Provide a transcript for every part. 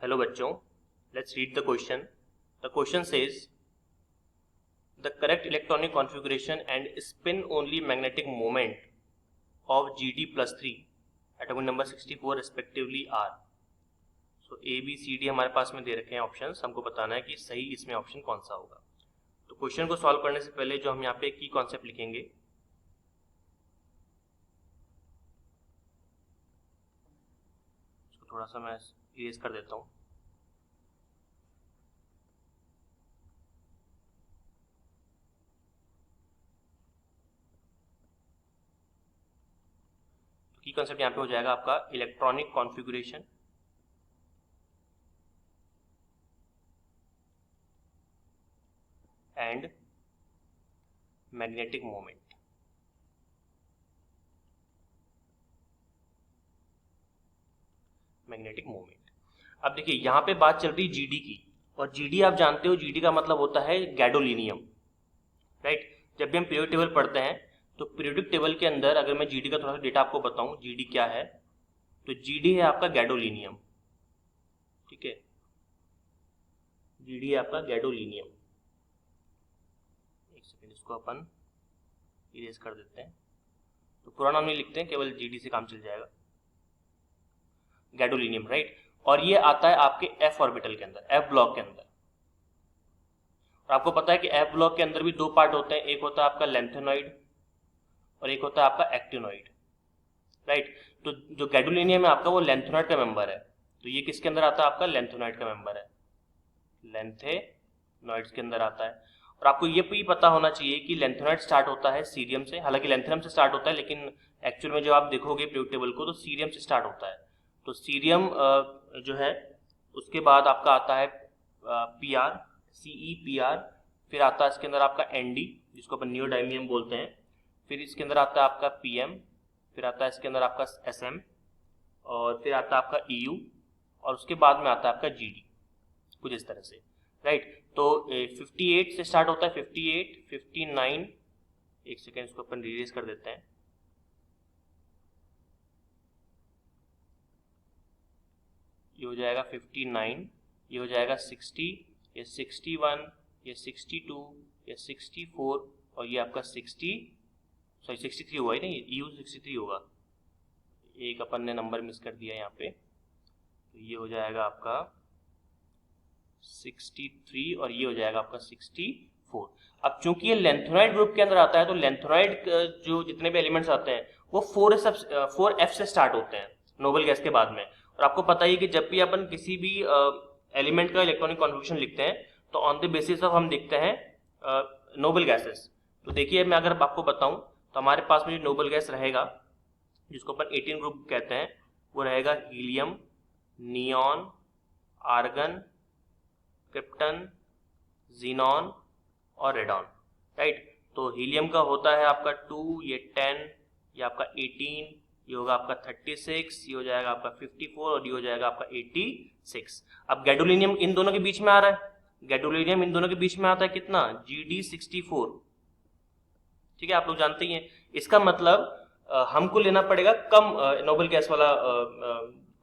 Hello बच्चों, let's read the question. The question says the correct electronic configuration and spin only magnetic moment of GD plus 3 atomic number 64 respectively are. So A B C D हमारे पास में दे रखे हैं options, हमको बताना है कि सही इसमें ऑप्शन कौन सा होगा। तो क्वेश्चन को सॉल्व करने से पहले जो हम यहाँ पे की कॉन्सेप्ट लिखेंगे, इसको थोड़ा सा मैं इरेज कर देता हूँ। की कॉन्सेप्ट यहाँ पे हो जाएगा आपका electronic configuration and magnetic moment. Magnetic moment. अब देखिए यहाँ पे बात चल रही है जीडी की, और जीडी आप जानते हो, जीडी का मतलब होता है गैडोलिनियम, राइट। जब भी हम पीरियोडिक टेबल पढ़ते हैं तो पीरियोडिक टेबल के अंदर अगर मैं जीडी का थोड़ा सा डेटा आपको बताऊं, जीडी क्या है, तो जीडी है आपका गैडोलिनियम, ठीक है। जीडी है आपका गैडोलिनियम। एक सेकेंड, इसको अपन इरेज कर देते हैं, तो पूरा नाम नहीं लिखते हैं, केवल जीडी से काम चल जाएगा। Gadolinium, right. और ये आता है आपके एफ ऑर्बिटल के अंदर, एफ ब्लॉक के अंदर। और आपको पता है कि एफ ब्लॉक के अंदर भी दो पार्ट होते हैं, एक होता है आपका लेंथेनॉइड और एक होता है आपका एक्टिनॉइड, राइट। तो जो गैडोलिनियम है आपका वो लेंथेनॉइड का मेंबर है, तो ये किसके अंदर आता है, आपका लेंथेनॉइड का मेंबर है, लेंथेनॉइड्स के अंदर आता है। और आपको ये भी पता होना चाहिए कि लेंथेनॉइड स्टार्ट होता है सीरियम से, हालांकि लेंथेनम से स्टार्ट होता है, लेकिन एक्चुअल में जब आप देखोगे पीरियोडिक टेबल को तो सीरियम से स्टार्ट होता है। तो सीरियम जो है उसके बाद आपका आता है पीआर, CEPR, फिर आता है इसके अंदर आपका ND जिसको अपन नियोडाइमियम बोलते हैं, फिर इसके अंदर आता है आपका PM, फिर आता है इसके अंदर आपका SM, और फिर आता है आपका EU, और उसके बाद में आता है आपका GD, कुछ इस तरह से, राइट। तो 58 से स्टार्ट होता है, 58, 59, एक सेकेंड इसको अपन रिलीज कर देते हैं, ये हो जाएगा 59, ये हो जाएगा 60, ये 61, ये 62, ये 64, और ये आपका 63 हुआ है नहीं, EU 63 होगा, एक अपन ने नंबर मिस कर दिया यहाँ पे, तो ये हो जाएगा आपका 63 और ये हो जाएगा आपका 64। अब चूंकि ये लेंथेनॉइड ग्रुप के अंदर आता है तो लेंथेनॉइड जो जितने भी एलिमेंट्स आते हैं वो 4F से स्टार्ट होते हैं नोबल गैस के बाद में। और आपको पता ही है कि जब भी अपन किसी भी एलिमेंट का इलेक्ट्रॉनिक कॉन्फ़िगरेशन लिखते हैं तो ऑन द बेसिस ऑफ हम देखते हैं नोबल गैसेस। तो देखिए मैं अगर आपको बताऊं तो हमारे पास में जो नोबल गैस रहेगा जिसको अपन 18 ग्रुप कहते हैं वो रहेगा helium, neon, argon, krypton, xenon और रेडॉन, राइट। तो हीलियम का होता है आपका 2, ये 10, ये आपका 18, ये होगा आपका 36, ये हो जाएगा आपका 54 और ये हो जाएगा आपका 86। अब गैडोलिनियम इन दोनों के बीच में आ रहा है, गैडोलिनियम इन दोनों के बीच में आता है कितना, GD 64, ठीक है, आप लोग जानते ही हैं। इसका मतलब हमको लेना पड़ेगा कम नोबल गैस वाला,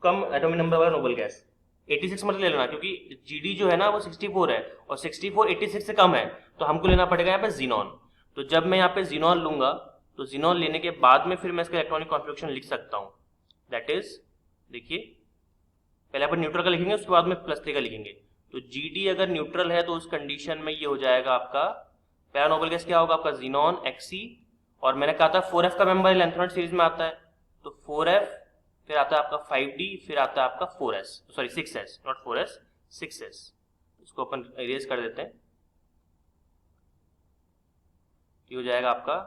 कम एटॉमिक नंबर वाला नोबल गैस, 86 मतलब ले लेना, क्योंकि GD जो है ना वो 64 है और 64 86 से कम है, तो हमको लेना पड़ेगा यहाँ पे जीनॉन। तो जब मैं यहाँ पे जीनॉन लूंगा तो जीनॉन लेने के बाद में फिर मैं इसका इलेक्ट्रॉनिक कॉन्फ़िगरेशन लिख सकता हूँ, दैट इज, देखिए पहले अपन न्यूट्रल का लिखेंगे उसके बाद में +3 का लिखेंगे। तो GD अगर न्यूट्रल है तो उस कंडीशन में ये हो जाएगा आपका पहला नोबल गैस क्या होगा आपका जीनॉन XE, और मैंने कहा था 4F का मेंबर लेंथेनॉइड सीरीज में आता है, तो 4F, फिर आता है आपका 5D, फिर आता है आपका 4S, sorry 6S, not 4S, 6S। इसको अपन इरेज कर देते हैं, ये हो जाएगा आपका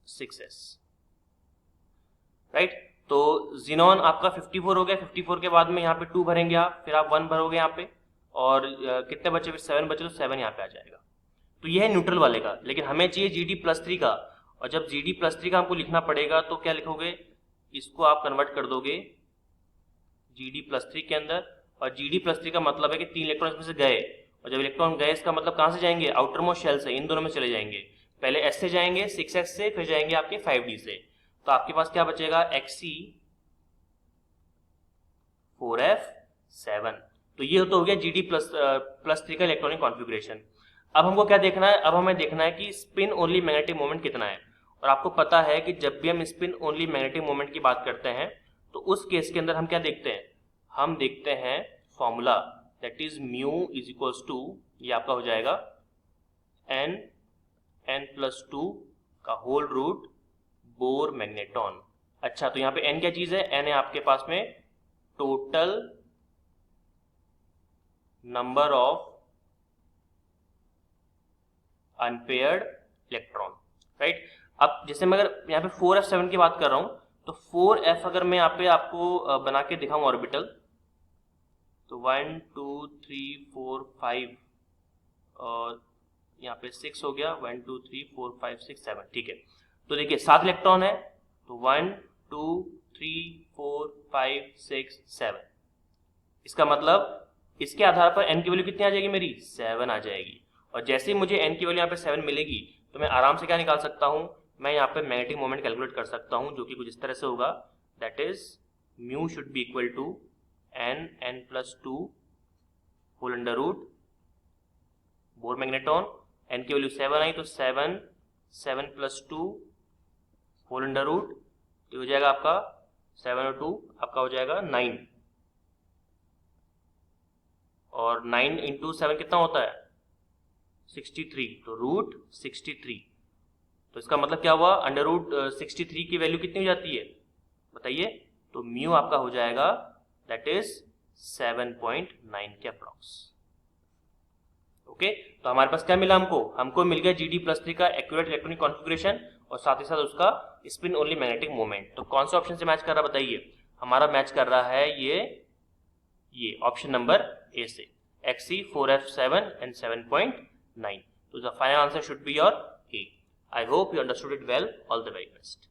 6S, राइट। तो जीनॉन आपका 54 हो गया, 54 के बाद में यहाँ पे 2 भरेंगे आप, फिर आप 1 भरोगे यहाँ पे, और कितने बचे, फिर 7 बचे, तो 7 यहाँ पे आ जाएगा। तो ये है न्यूट्रल वाले का, लेकिन हमें चाहिए GD +3 का, और जब GD +3 का हमको लिखना पड़ेगा तो क्या लिखोगे, इसको आप कन्वर्ट कर दोगे GD +3 के अंदर, और GD +3 का मतलब है कि 3 इलेक्ट्रॉन इसमें से गए, और जब इलेक्ट्रॉन गए इसका मतलब कहाँ से जाएंगे, आउटर मोस्ट शेल से, इन दोनों में चले जाएंगे, पहले S से जाएंगे, 6S से, फिर जाएंगे आपके 5D से। तो आपके पास क्या बचेगा, XE 4F 7, तो ये तो हो गया GD प्लस 3 का इलेक्ट्रॉनिक कॉन्फ़िगरेशन। अब हमको क्या देखना है, अब हमें देखना है कि स्पिन ओनली मैग्नेटिक मोमेंट कितना है। और आपको पता है कि जब भी हम स्पिन ओनली मैग्नेटिक मोमेंट की बात करते हैं तो उस केस के अंदर हम क्या देखते हैं, हम देखते हैं formula, that is mu is equals to, ये आपका हो जाएगा n+2 का होल रूट बोर मैग्नेटॉन। अच्छा, तो यहाँ पे n क्या चीज है, n है आपके पास में total number of unpaired electron, right. अब जैसे मैं अगर यहाँ पे 4f7 की बात कर रहा हूं तो 4f अगर मैं यहाँ पे आपको बना के दिखाऊं ऑर्बिटल, तो 1 2 3 4 5 और यहाँ पे 6 हो गया, 1 2 3 4 5 6 7, ठीक है। तो देखिए 7 इलेक्ट्रॉन है, तो 1 2 3 4 5 6 7, इसका मतलब इसके आधार पर n की वैल्यू कितनी आ जाएगी मेरी, 7 आ जाएगी। और जैसे ही मुझे n की वैल्यू यहाँ पे 7 मिलेगी तो मैं आराम से क्या निकाल सकता हूँ, मैं यहाँ पे मैग्नेटिक मोमेंट कैलकुलेट कर सकता हूँ, जो कि कुछ इस तरह से होगा, that is mu should be equal to n+2 whole under root Bohr magneton. n की वैल्यू 7 आई तो 7+2 होल अंडर रूट, तो हो जाएगा आपका 7 और 2 आपका हो जाएगा 9, और 9 इंटू 7 कितना होता है 63, तो रूट 63। तो इसका मतलब क्या हुआ, अंडर रूट 63 की वैल्यू कितनी हो जाती है बताइए, तो म्यू आपका हो जाएगा दैट इज 7.9 के अप्रॉक्स। ओके, तो हमारे पास क्या मिला, हमको मिल गया GD+3 का एक्यूरेट इलेक्ट्रॉनिक कॉन्फ़िगरेशन और साथ ही साथ उसका स्पिन ओनली मैग्नेटिक मोमेंट। तो कौन सा ऑप्शन से मैच कर रहा है बताइए, हमारा मैच कर रहा है ये ऑप्शन नंबर ए से, Xc 4f7 and 7.9। So the final answer should be your A. I hope you understood it well. All the very best.